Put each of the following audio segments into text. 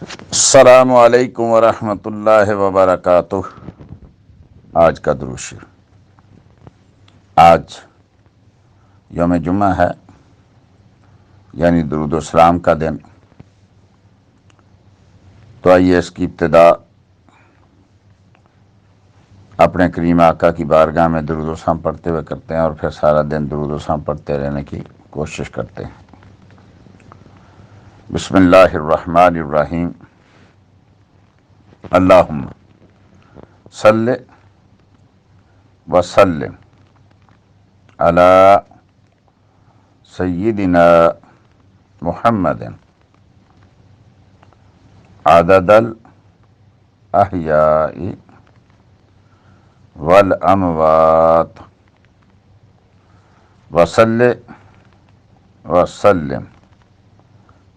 السلام علیکم ورحمۃ اللہ وبرکاتہ۔ آج کا درود شریف۔ آج یوم جمعہ ہے، یعنی درود و سلام کا دن۔ تو آئیے اس کی ابتدا اپنے کریم آقا کی بارگاہ میں درود و سلام پڑھتے ہوئے کرتے ہیں، اور پھر سارا دن درود و سلام پڑھتے رہنے کی کوشش کرتے ہیں۔ بسم اللہ الرحمن الرحیم۔ اللہم صلی وسلم علی سیدنا محمد عدد الاحیاء والاموات وصلی وسلم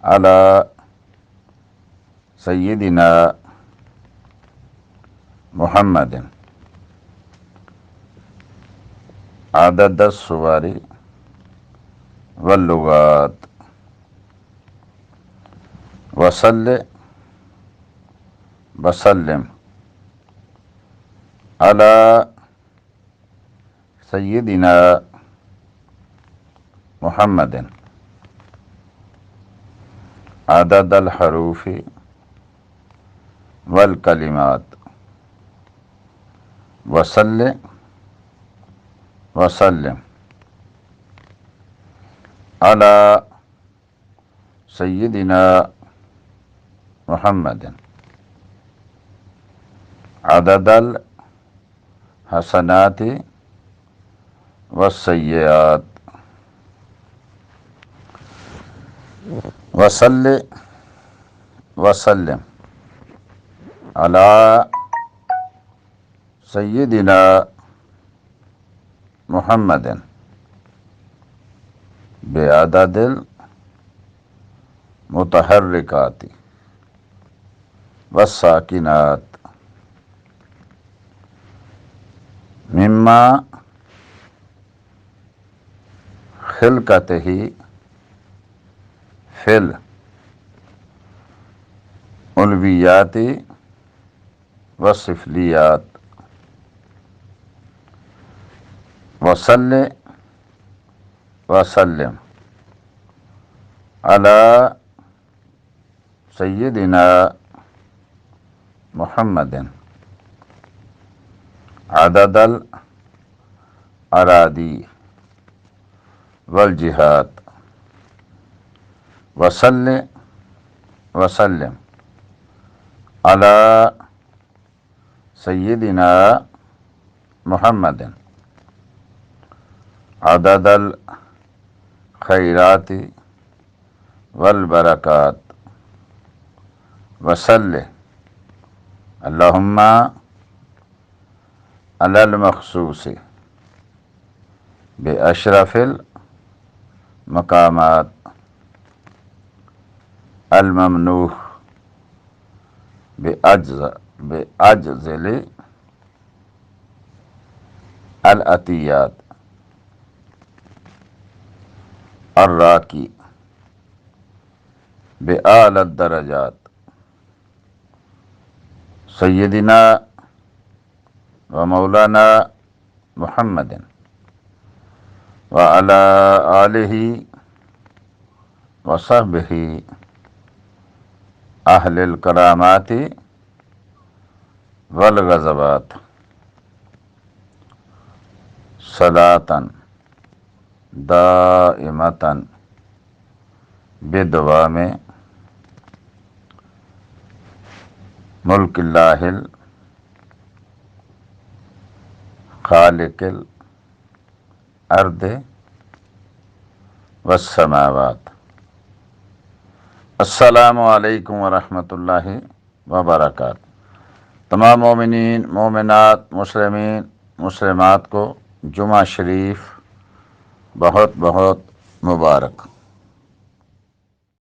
علی سیدنا محمد عدد الصور واللغات وصلی وسلم علی سیدنا محمد عدد الحروف والکلمات وصلی وسلم علی سیدنا محمد عدد الحسنات والسیئات وصلی وسلم علی سیدنا محمد بعدد المتحرکات والساکنات مما خلقتہ فی العلویات والسفلیات وصلی وسلم علی سیدنا محمد عدد الاراضی والجہات وصلی وسلم علی سیدنا محمد عدد الخیرات والبرکات وصلی اللہم علی المخصوص باشرف المقامات الممنوح بأجزل العطیات الراقی بأعلی الدرجات سیدنا و مولانا محمد وعلی آلہ وصحبہ اہل الکرامات والغزوات صلاۃ دائمۃ بدوام ملک اللہ خالق الارض والسماوات۔ السلام علیکم ورحمۃ اللہ وبرکاتہ۔ تمام مومنین، مومنات، مسلمین، مسلمات کو جمعہ شریف بہت بہت مبارک۔